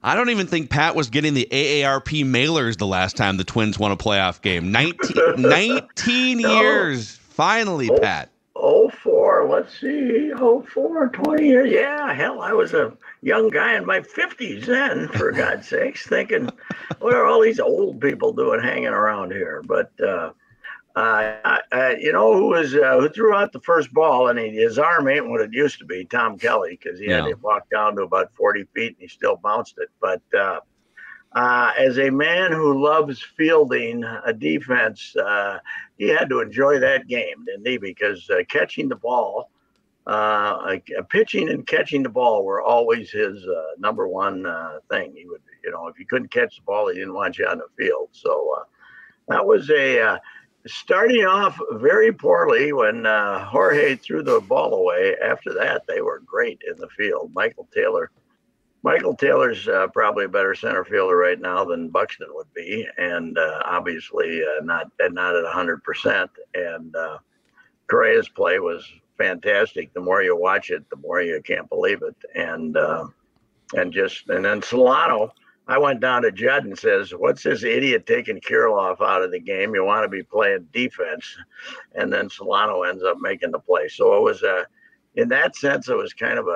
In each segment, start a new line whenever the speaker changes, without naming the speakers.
I don't even think Pat was getting the AARP mailers the last time the Twins won a playoff game. 19
No.
years. Finally, Pat.
Oh, 04, let's see, 04, 20 years. Yeah, hell, I was a young guy in my 50s then, for God's sakes, thinking, what are all these old people doing hanging around here? But, who threw out the first ball, and his arm ain't what it used to be, Tom Kelly, because he had to walk down to about 40 feet, and he still bounced it. But as a man who loves fielding a defense, he had to enjoy that game, didn't he? Because catching the ball, pitching and catching the ball were always his number one thing. He would, if you couldn't catch the ball, he didn't want you on the field. So that was starting off very poorly when Jorge threw the ball away. After that, they were great in the field. Michael Taylor's probably a better center fielder right now than Buxton would be, and obviously not at 100%. And Correa's play was fantastic. The more you watch it, the more you can't believe it. And then Solano. I went down to Judd and says, "What's this idiot taking Kirilloff out of the game? You want to be playing defense." And then Solano ends up making the play. So it was in that sense, it was kind of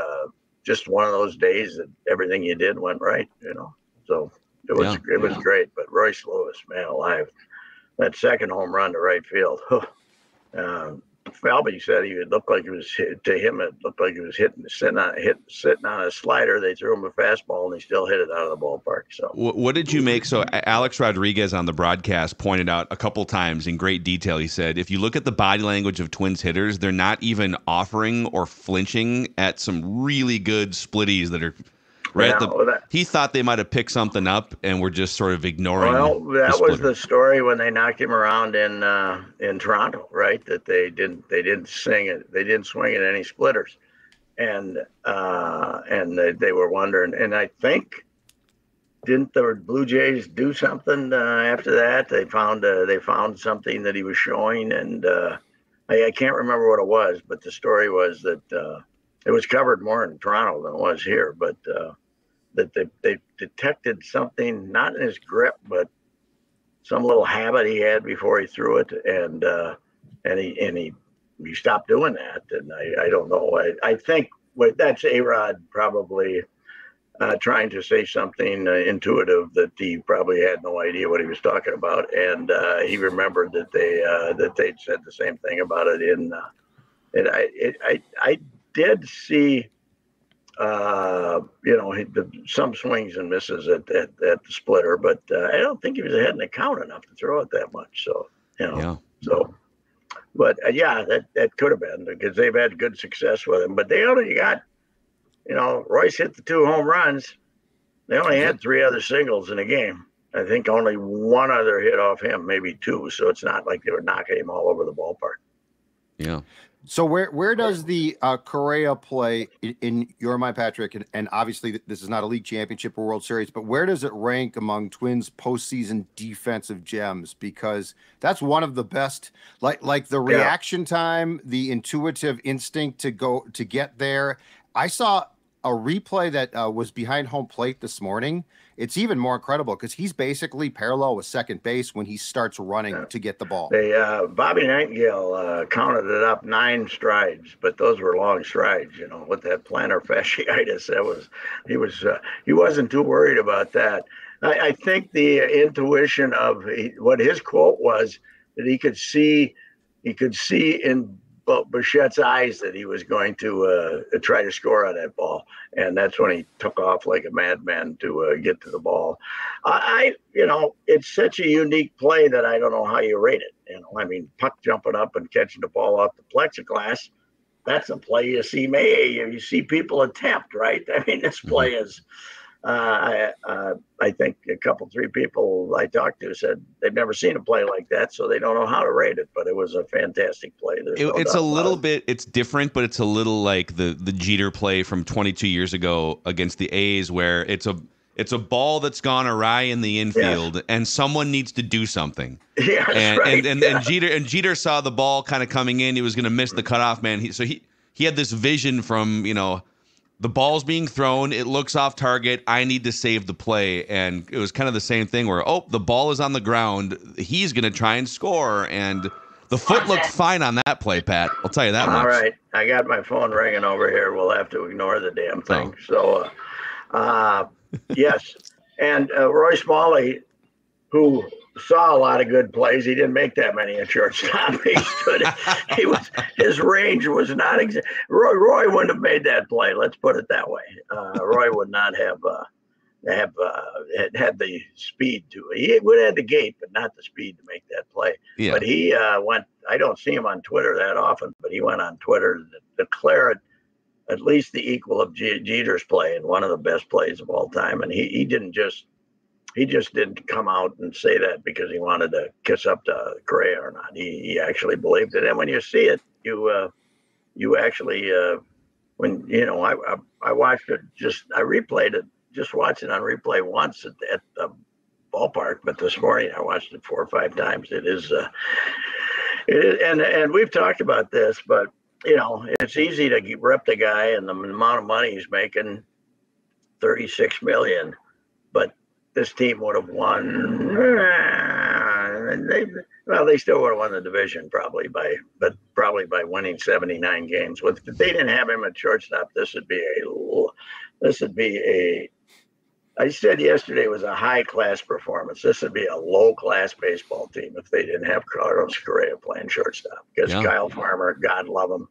just one of those days that everything you did went right, So it was great. But Royce Lewis, man alive, that second home run to right field. Falvey said it looked like he was sitting on a slider. They threw him a fastball and he still hit it out of the ballpark. So
what did you make? So Alex Rodriguez on the broadcast pointed out a couple times in great detail. He said, if you look at the body language of Twins hitters, they're not even offering or flinching at some really good splitties that are right. He thought they might have picked something up and were just sort of ignoring.
Well, that was the story when they knocked him around in Toronto, right? That they didn't swing at any splitters, and they were wondering. And I think didn't the Blue Jays do something after that? They found something that he was showing, and I can't remember what it was, but the story was that it was covered more in Toronto than it was here, but. That they detected something, not in his grip, but some little habit he had before he threw it, and he stopped doing that. And I don't know. I think that's A-Rod probably trying to say something intuitive that he probably had no idea what he was talking about, and he remembered that they'd said the same thing about it. I did see. Some swings and misses at the splitter, but I don't think he was ahead in the count enough to throw it that much. So, but that could have been because they've had good success with him. But they only got, Royce hit the 2 home runs. They only had 3 other singles in the game. I think only 1 other hit off him, maybe 2. So it's not like they were knocking him all over the ballpark.
Yeah.
So where does the Correa play in your mind, Patrick? And obviously this is not a league championship or World Series, but where does it rank among Twins postseason defensive gems? Because that's one of the best, like the reaction time, the intuitive instinct to get there. I saw a replay that was behind home plate this morning. It's even more incredible because he's basically parallel with second base when he starts running to get the ball.
Bobby Nightingale counted it up 9 strides, but those were long strides. With that plantar fasciitis, he wasn't too worried about that. I think the intuition of what his quote was that he could see in Bichette's eyes that he was going to try to score on that ball, and that's when he took off like a madman to get to the ball. It's such a unique play that I don't know how you rate it. Puck jumping up and catching the ball off the plexiglass, that's a play you see people attempt, right? This play is. I think a couple, 3 people I talked to said they've never seen a play like that, so they don't know how to rate it. But it was a fantastic play.
It's a little bit, it's different, but it's a little like the Jeter play from 22 years ago against the A's, where it's a ball that's gone awry in the infield, and someone needs to do something.
Yeah,
and Jeter saw the ball kind of coming in. He was going to miss the cutoff man. He had this vision from the ball's being thrown, it looks off target, I need to save the play. And it was kind of the same thing where, the ball is on the ground, he's going to try and score, and the foot looked fine on that play, Pat. I'll tell you that much.
All right. I got my phone ringing over here. We'll have to ignore the damn thing. So, yes. And Royce Smalley, who saw a lot of good plays, he didn't make that many at shortstop. His range was not exact. Roy wouldn't have made that play. Let's put it that way. Roy would not have had the speed to it. He would have had the gait, but not the speed to make that play.
Yeah.
But he went. I don't see him on Twitter that often, but he went on Twitter to declare it at least the equal of Jeter's play and one of the best plays of all time. And he just didn't come out and say that because he wanted to kiss up to Correa or not. He actually believed it. And when you see it, you actually when I watched it, I replayed it. Just watched it on replay once at the ballpark, but this morning I watched it 4 or 5 times. It is, and we've talked about this, but it's easy to rep the guy and the amount of money he's making, $36 million, but this team would have won. They still would have won the division probably by winning 79 games. If they didn't have him at shortstop, this would be a. I said yesterday it was a high-class performance. This would be a low-class baseball team if they didn't have Carlos Correa playing shortstop. Because Kyle Farmer, God love him.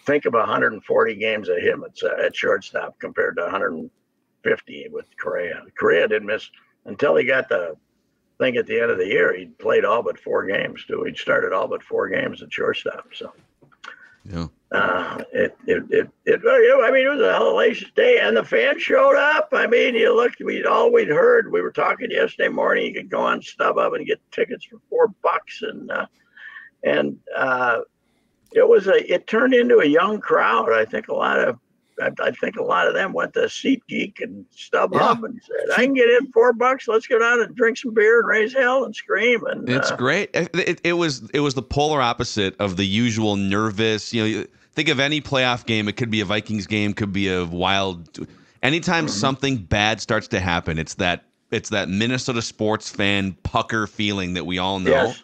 Think of 140 games of him at shortstop compared to 150 with Correa. Correa didn't miss until he got the thing at the end of the year. He played all but 4 games, too. He'd started all but 4 games at shortstop. So.
Yeah.
It was a hellacious day, and the fans showed up. I mean, we'd heard. We were talking yesterday morning. You could go on StubHub and get tickets for $4, it turned into a young crowd. I think a lot of them went to SeatGeek and StubHub and said, "I can get in $4. Let's go down and drink some beer and raise hell and scream." And
it's great. It was the polar opposite of the usual nervous. Think of any playoff game. It could be a Vikings game. Could be a wild. Anytime something bad starts to happen, it's that Minnesota sports fan pucker feeling that we all know.
Yes.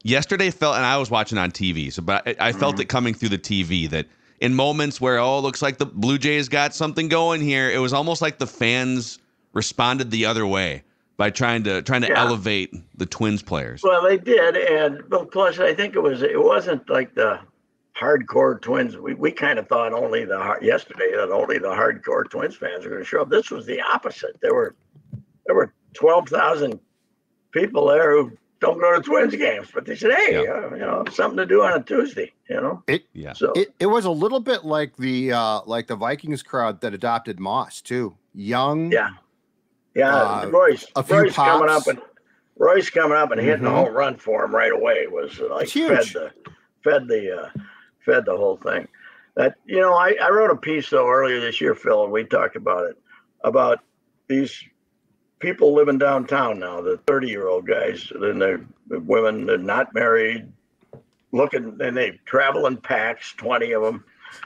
Yesterday felt, and I was watching on TV, but I felt it coming through the TV that. In moments where, it looks like the Blue Jays got something going here, it was almost like the fans responded the other way by trying to elevate the Twins players.
Well, they did, and plus I think it wasn't like the hardcore Twins. We kind of thought yesterday that only the hardcore Twins fans were going to show up. This was the opposite. There were 12,000 people there who don't go to Twins games, but they said, "Hey, something to do on a Tuesday."
It was a little bit like the Vikings crowd that adopted Moss too. Young,
Royce coming up and hitting a home run for him right away was like fed the whole thing. That I wrote a piece though earlier this year, Phil, and we talked about these people living downtown now, the 30-year-old guys and the women, they're not married, and they travel in packs, 20 of them,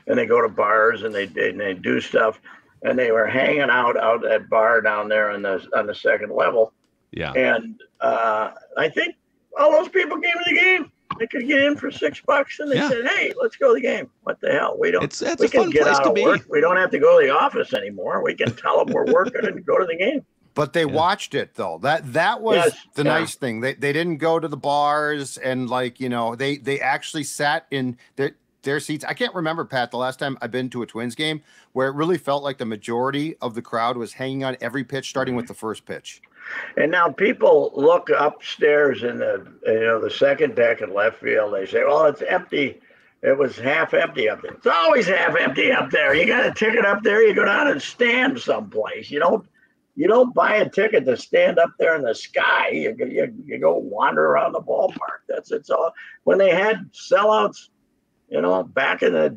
and they go to bars and they do stuff, and they were hanging out at bar down there on the second level.
Yeah.
And I think all those people came to the game. They could get in for $6, and they said, "Hey, let's go to the game." What the hell? We
It's
we
a
can
fun
get
place
out
to
of
be.
work. We don't have to go to the office anymore. We can tell them we're working and go to the game.
But they watched it though. That was the nice thing. They didn't go to the bars and they actually sat in their seats. I can't remember, Pat, the last time I've been to a Twins game where it really felt like the majority of the crowd was hanging on every pitch, starting with the first pitch.
And now people look upstairs in the second deck in left field. They say, "Well, it's empty." It was half empty up there. It's always half empty up there. You got a ticket up there. You go down and stand someplace. You don't buy a ticket to stand up there in the sky. You go wander around the ballpark. It's all. When they had sellouts, back in the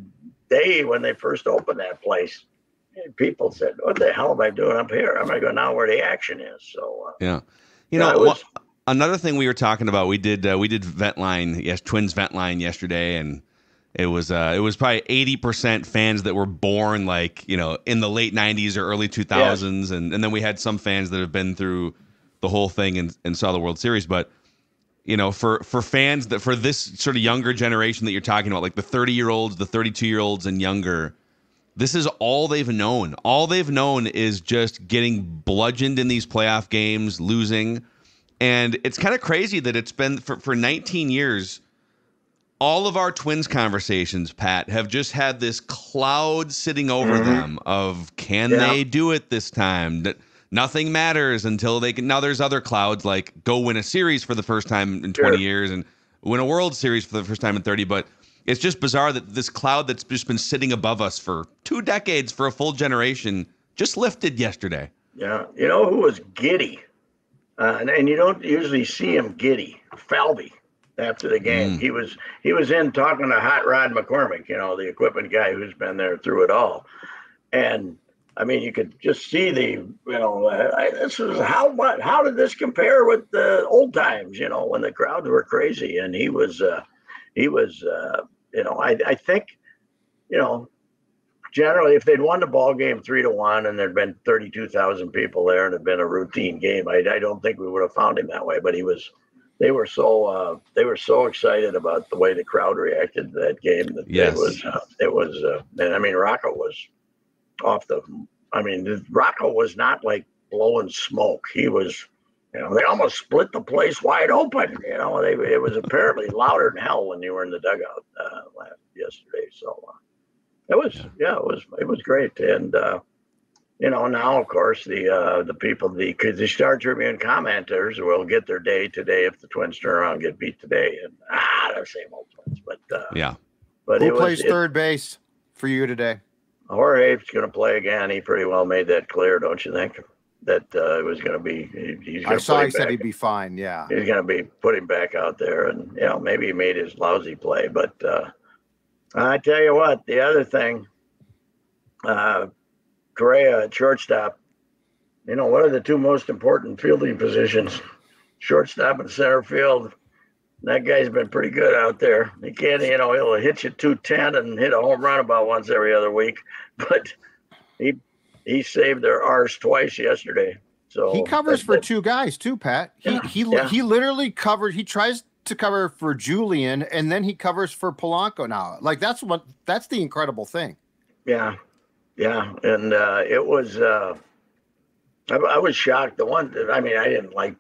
day when they first opened that place, people said, "What the hell am I doing up here? I'm going to go now where the action is." So
another thing we were talking about, we did Ventline, Twins Ventline yesterday, and It was probably 80% fans that were born like, in the late 90s or early 2000s. And then we had some fans that have been through the whole thing and saw the World Series. But, for fans for this sort of younger generation that you're talking about, like the 30-year-olds, the 32-year-olds and younger, this is all they've known. All they've known is just getting bludgeoned in these playoff games, losing. And it's kind of crazy that it's been for 19 years. All of our Twins conversations, Pat, have just had this cloud sitting over them of can they do it this time? That nothing matters until they can. Now there's other clouds like go win a series for the first time in 20 years and win a World Series for the first time in 30. But it's just bizarre that this cloud that's just been sitting above us for 2 decades, for a full generation, just lifted yesterday.
Yeah. You know who was giddy? And you don't usually see him giddy. Falvey. After the game, he was in talking to Hot Rod McCormick, the equipment guy who's been there through it all. And I mean, you could just see this was how did this compare with the old times, when the crowds were crazy. And I think, generally if they'd won the ball game 3-1 and there'd been 32,000 people there and it'd been a routine game, I don't think we would have found him that way. But they were so excited about the way the crowd reacted to that game that and I mean, Rocco was Rocco was not like blowing smoke. He was, they almost split the place wide open. It was apparently louder than hell when you were in the dugout yesterday. So it was great. And now, of course, the people, the Star Tribune commenters will get their day today if the Twins turn around and get beat today. And they're same old Twins. But But
who plays third base for you today?
Jorge's going to play again. He pretty well made that clear, don't you think? That it was going to be.
I saw he said he'd be fine. Yeah,
he's going to be putting back out there, and maybe he made his lousy play. But I tell you what, the other thing. Correa at shortstop, what are the 2 most important fielding positions? Shortstop and center field. That guy's been pretty good out there. He can't, he'll hit you 210 and hit a home run about once every other week. But he saved their arse twice yesterday. So
he covers for 2 guys too, Pat. He literally covered. He tries to cover for Julian, and then he covers for Polanco now. Like that's the incredible thing.
Yeah. Yeah, and it was. I was shocked. I didn't like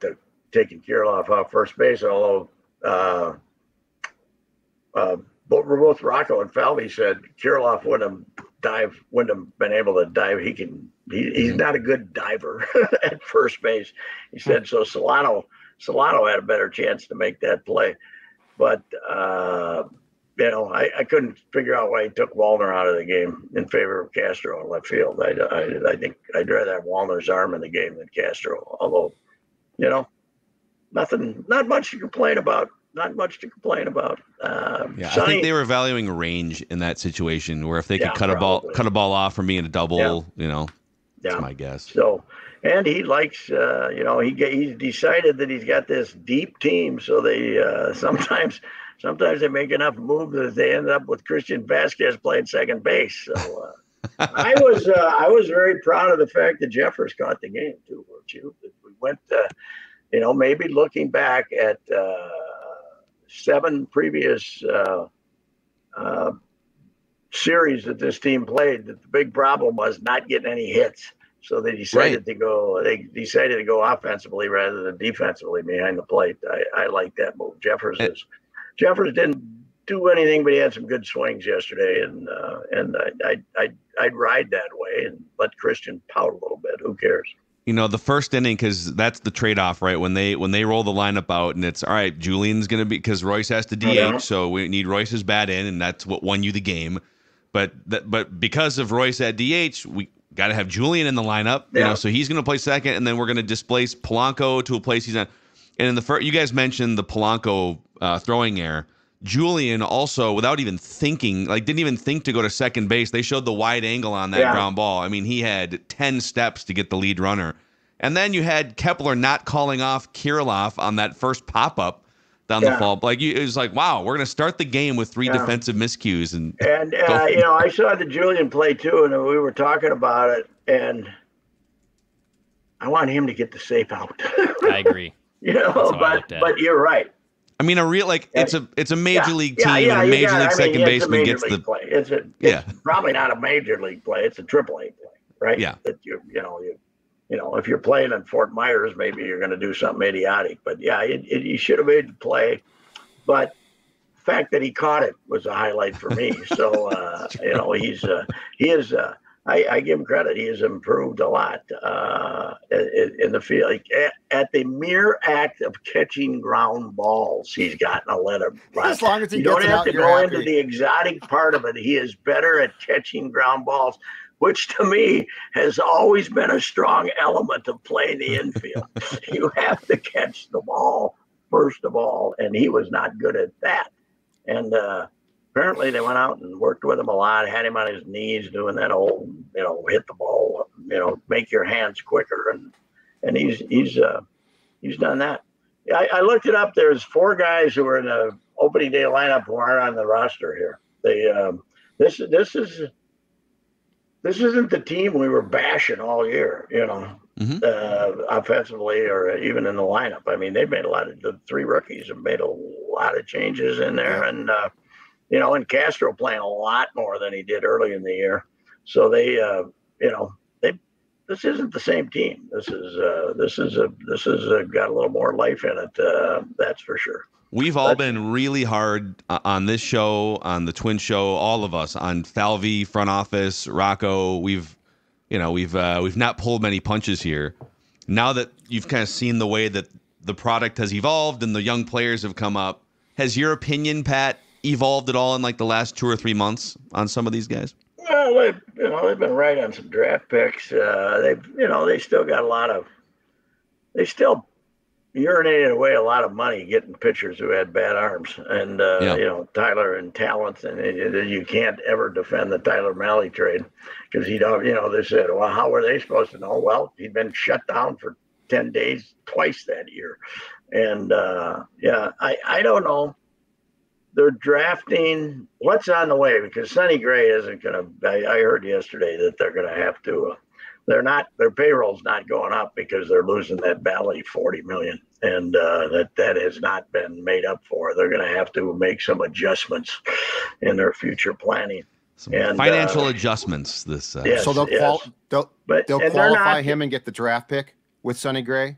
taking Kirilloff off first base, although both Rocco and Falvey said Kirilloff wouldn't have been able to dive. He's not a good diver at first base. He said so. Solano had a better chance to make that play, but. I couldn't figure out why he took Wallner out of the game in favor of Castro in left field. I think I'd rather have Wallner's arm in the game than Castro. Although, not much to complain about. I
think they were valuing range in that situation, where if they could cut a ball off from being a double, that's my guess.
So, and he likes, he's decided that he's got this deep team, so they sometimes they make enough moves that they end up with Christian Vasquez playing second base. So I was very proud of the fact that Jeffers caught the game too, weren't you? We went, maybe looking back at 7 previous series that this team played, that the big problem was not getting any hits. So they decided to go offensively rather than defensively behind the plate. I like that move. Jeffers didn't do anything, but he had some good swings yesterday, and I'd ride that way and let Christian pout a little bit. Who cares?
The first inning, because that's the trade-off, right? When they roll the lineup out, and it's all right. Julian's going to be, because Royce has to DH, so we need Royce's bat in, and that's what won you the game. But because of Royce at DH, we got to have Julian in the lineup. So he's going to play second, and then we're going to displace Polanco to a place he's on. And in the first, you guys mentioned the Polanco throwing error. Julian also, without even thinking, didn't even think to go to second base. They showed the wide angle on that ground ball. I mean, he had 10 steps to get the lead runner. And then you had Kepler not calling off Kirilloff on that first pop-up. on the fall. Like it was like, wow, we're going to start the game with 3 defensive miscues. And
I saw the Julian play too, and we were talking about it, and I want him to get the safe out.
I agree.
But you're right.
I mean, it's a major league team, and a major league second baseman gets the
play. It's probably not a major league play. It's a AAA play, right?
Yeah.
That if you're playing in Fort Myers, maybe you're going to do something idiotic. But he should have made the play. But the fact that he caught it was a highlight for me. So I give him credit. He has improved a lot in the field. Like, at the mere act of catching ground balls, he's gotten a letter.
As long as he
you
gets
don't
it
have
out,
to go into the exotic part of it. He is better at catching ground balls, which to me has always been a strong element of playing the infield. You have to catch the ball first of all, and he was not good at that. And apparently they went out and worked with him a lot, had him on his knees doing that old, hit the ball, make your hands quicker. And he's done that. I looked it up. There's 4 guys who are in the opening day lineup who aren't on the roster here. This isn't the team we were bashing all year, offensively or even in the lineup. I mean, they've made the 3 rookies have made a lot of changes in there. And, and Castro playing a lot more than he did early in the year. So this isn't the same team. This is got a little more life in it. That's for sure.
We've all been really hard on this show, on the Twin Show, all of us, on Falvey, front office, Rocco. We've not pulled many punches here. Now that you've kind of seen the way that the product has evolved and the young players have come up, has your opinion, Pat, evolved at all in like the last 2 or 3 months on some of these guys?
Well, they've been right on some draft picks. They still got they still urinated away a lot of money getting pitchers who had bad arms. And, Tyler and talent, and you can't ever defend the Tyler Malley trade because they said, well, how were they supposed to know? Well, he'd been shut down for 10 days twice that year. And, I don't know. They're drafting what's on the way because Sonny Gray isn't going to. I heard yesterday that they're going to have to. Their payroll's not going up because they're losing that Valley $40 million, and that has not been made up for. They're going to have to make some adjustments in their future planning.
Some financial adjustments.
So they'll qualify him and get the draft pick with Sonny Gray.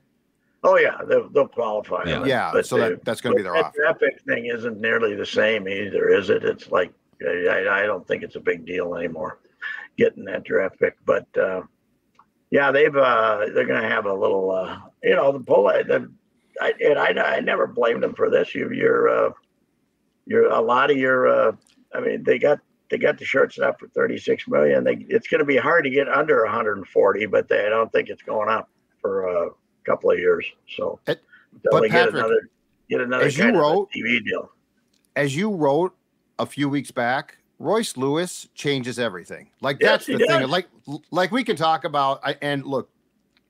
Oh yeah, they'll qualify.
Yeah, but so that's going to be their offer.
The draft pick thing isn't nearly the same either, is it? It's like I don't think it's a big deal anymore, getting that draft pick. But they're going to have a little, the pull. I never blamed them for this. You're a lot of your. They got the shortstop for $36 million. It's going to be hard to get under 140, but I don't think it's going up for couple of years, so
but Patrick,
get another
as you wrote,
TV deal.
As you wrote a few weeks back, Royce Lewis changes everything. Like that's the thing. Like we can talk about. And look,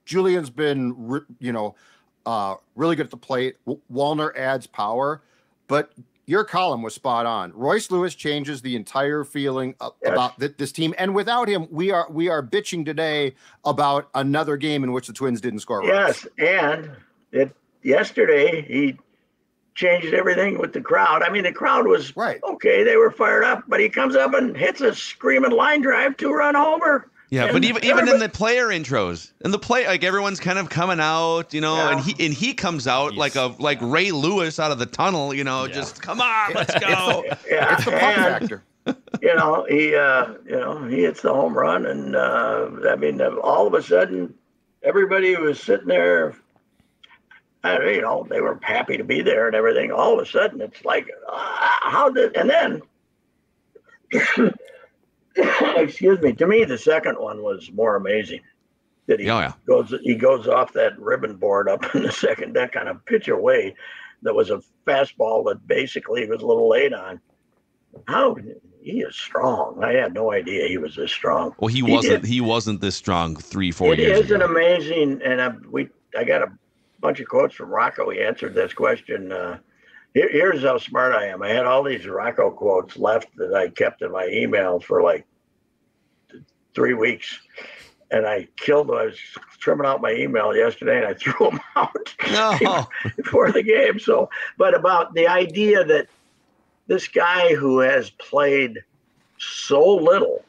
Julian's been really good at the plate. Wallner adds power, but your column was spot on. Royce Lewis changes the entire feeling about this team, and without him, we are bitching today about another game in which the Twins didn't score runs.
Yes, and yesterday he changed everything with the crowd. I mean, the crowd was okay; they were fired up, but he comes up and hits a screaming line drive, 2-run homer.
Yeah, but even in the player intros, everyone's kind of coming out, and he comes out like Ray Lewis out of the tunnel, just come on, let's go.
It's the pump factor.
He hits the home run, and all of a sudden, everybody was sitting there. They were happy to be there and everything. All of a sudden, it's like, and then. Excuse me. To me, the second one was more amazing. That he goes off that ribbon board up in the second deck on a pitch away that was a fastball that basically he was a little late on. How he is strong. I had no idea he was this strong.
Well, he wasn't this strong 3-4 years ago. It is
an amazing, and I got a bunch of quotes from Rocco. He answered this question. Here's how smart I am. I had all these Rocco quotes left that I kept in my email for like 3 weeks. And I killed them. I was trimming out my email yesterday and I threw them out before the game. So, but about the idea that this guy who has played so little,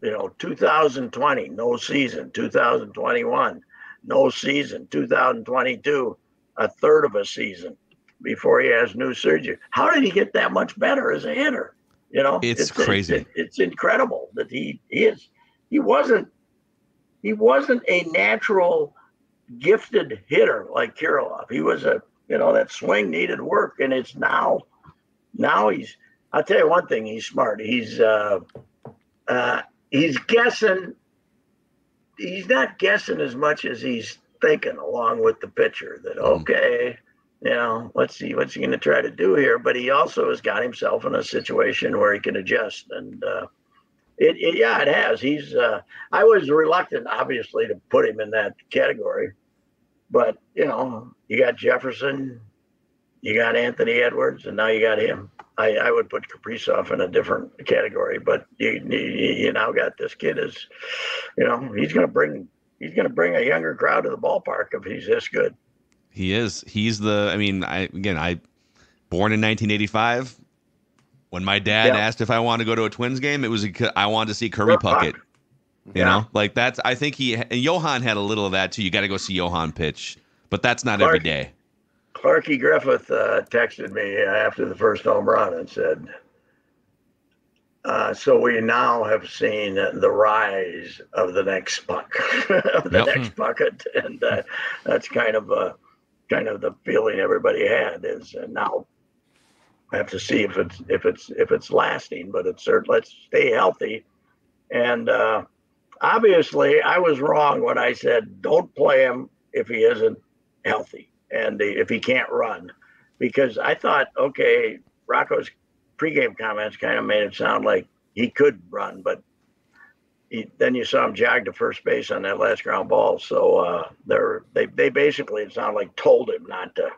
2020, no season, 2021, no season, 2022, a third of a season before he has new surgery. How did he get that much better as a hitter?
It's crazy.
It's incredible that he wasn't a natural gifted hitter like Kirilloff. He was that swing needed work, and it's now I'll tell you one thing, he's smart. He's guessing. He's not guessing as much as he's thinking along with the pitcher that, okay, let's see what's he going to try to do here. But he also has got himself in a situation where he can adjust. And it has. I was reluctant, obviously, to put him in that category. But, you got Jefferson, you got Anthony Edwards, and now you got him. I would put Kaprizov in a different category, but you now got this kid he's going to bring a younger crowd to the ballpark if he's this good.
He is. He's born in 1985. When my dad asked if I wanted to go to a Twins game, it was I wanted to see Curry Puckett. Like that's. I think and Johan had a little of that too. You got to go see Johan pitch, but that's not every day.
Clarky Griffith texted me after the first home run and said, so we now have seen the rise of the next Puck, next Puckett. And that's kind of the feeling everybody had is now I have to see if it's lasting, but it's certainly, let's stay healthy. And obviously I was wrong when I said, don't play him if he isn't healthy. And if he can't run, because I thought, okay, Rocco's pregame comments kind of made it sound like he could run, but then you saw him jog to first base on that last ground ball. So they basically, it sounded like told him not to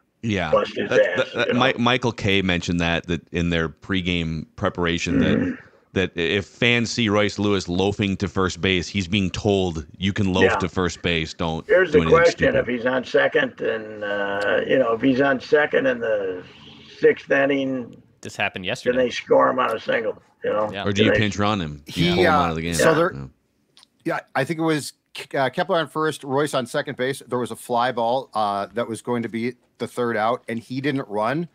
bust his ass.
Michael Kay mentioned that in their pregame preparation that if fans see Royce Lewis loafing to first base, he's being told you can loaf to first base. Don't.
Here's the question: if he's on second, and if he's on second in the 6th inning,
this happened yesterday.
Can they score him on a single?
Or do you pinch run him? Pull him out of the game.
So I think it was Kepler on first, Royce on second base. There was a fly ball that was going to be the third out, and he didn't run.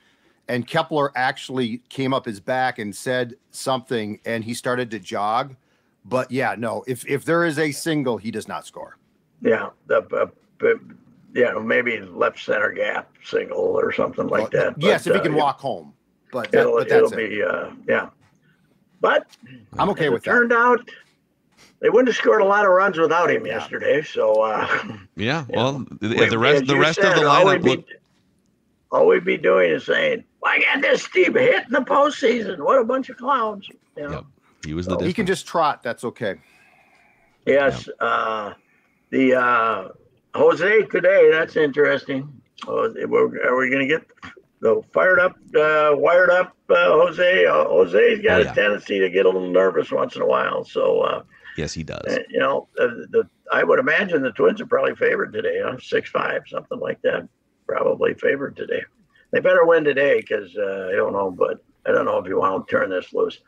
And Kepler actually came up his back and said something, and he started to jog. But if there is a single, he does not score.
Yeah, maybe left center gap single or something like that.
Yes, if he can walk home. But
it'll be But
I'm okay with that.
Turned out they wouldn't have scored a lot of runs without him yesterday. So
well, the rest of the lineup.
All we'd be doing is saying, "Why got this Steve hit in the postseason? What a bunch of clowns!"
Yep. He was the.
He can just trot. That's okay.
Yes. Yep. The Jose today. That's interesting. Are we going to get the fired up, wired up Jose? Jose's got a tendency to get a little nervous once in a while. So.
Yes, he does.
I would imagine the Twins are probably favored today. 6-5, something like that. Probably favored today. They better win today because I don't know, but I don't know if you want to turn this loose.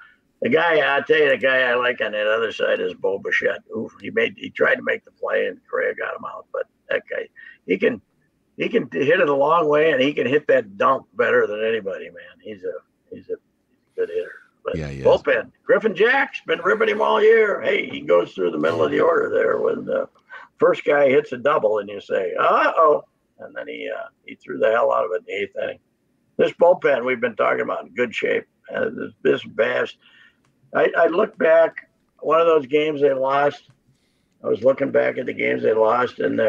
The guy I like on that other side is Bo Bichette. Ooh, he tried to make the play and Correa got him out, but that guy he can hit it a long way and he can hit that dunk better than anybody, man. He's a good hitter. But bullpen, Griffin Jack's been ripping him all year. Hey, he goes through the middle of the order there when the first guy hits a double and you say, uh-oh. And then he threw the hell out of it in the 8th inning. This bullpen we've been talking about in good shape. This Bass. I look back, one of those games they lost. I was looking back at the games they lost, and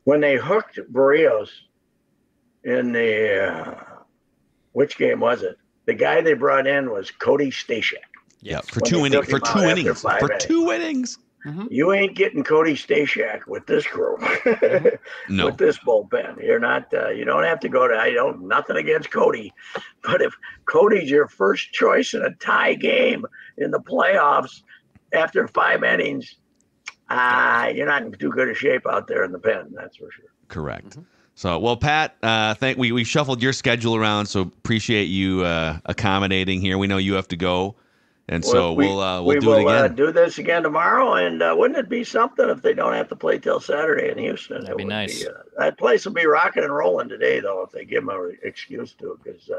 when they hooked Barrios in the which game was it? The guy they brought in was Cody Stashak.
Yeah, for 2 innings. For 2 innings.
You ain't getting Cody Stashak with this crew,
No.
with this bullpen. You're not. You don't have to go to. Nothing against Cody, but if Cody's your first choice in a tie game in the playoffs after 5 innings, you're not in too good a shape out there in the pen. That's for sure.
Correct. So, well, Pat, we shuffled your schedule around, so appreciate you accommodating here. We know you have to go, and so we'll do it again.
Do this again tomorrow, and wouldn't it be something if they don't have to play till Saturday in Houston?
That'd be nice.
That place will be rocking and rolling today, though, if they give them an excuse to, because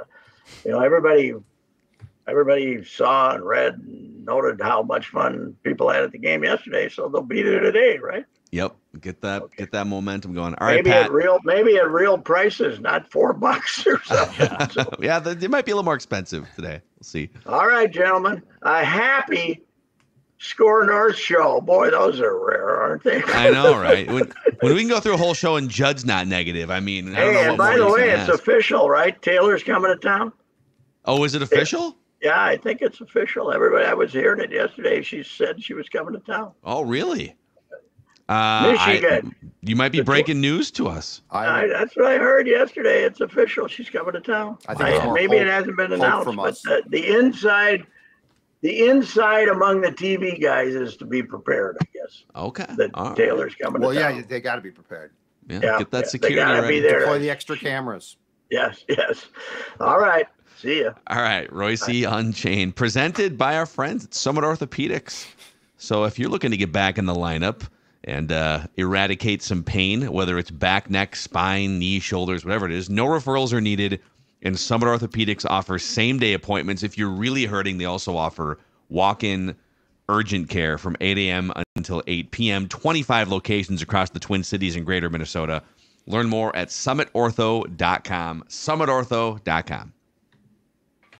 everybody saw and read and noted how much fun people had at the game yesterday, so they'll be there today, right?
Yep, get that momentum going. All right,
maybe
Pat.
Maybe at real prices, not $4 or something. So.
Yeah, they might be a little more expensive today. We'll see.
All right, gentlemen. A happy SKOR North show. Boy, those are rare, aren't they?
I know, right? When we can go through a whole show and Judd's not negative, I mean, I don't know
and
what
by
more
the
you
way,
can
it's
ask.
official, right? Taylor's coming to town.
Oh, is it official?
Yeah, I think it's official. I was hearing it yesterday. She said she was coming to town.
Oh, really?
Michigan.
You might be breaking news to us.
That's what I heard yesterday. It's official. She's coming to town.
I think
maybe it hasn't been announced, but the inside among the TV guys is to be prepared, I guess.
Okay.
That Taylor's coming to town.
Well, yeah, they got to be prepared.
Yeah, get that security
they gotta
ready.
be there.
Deploy the extra cameras.
Yes. All right. See ya.
All right, Reusse Unchained, presented by our friends at Summit Orthopedics. So if you're looking to get back in the lineup and eradicate some pain, whether it's back, neck, spine, knee, shoulders, whatever it is, no referrals are needed. And Summit Orthopedics offers same-day appointments. If you're really hurting, they also offer walk-in urgent care from 8 a.m. until 8 p.m. 25 locations across the Twin Cities and greater Minnesota. Learn more at summitortho.com. Summitortho.com.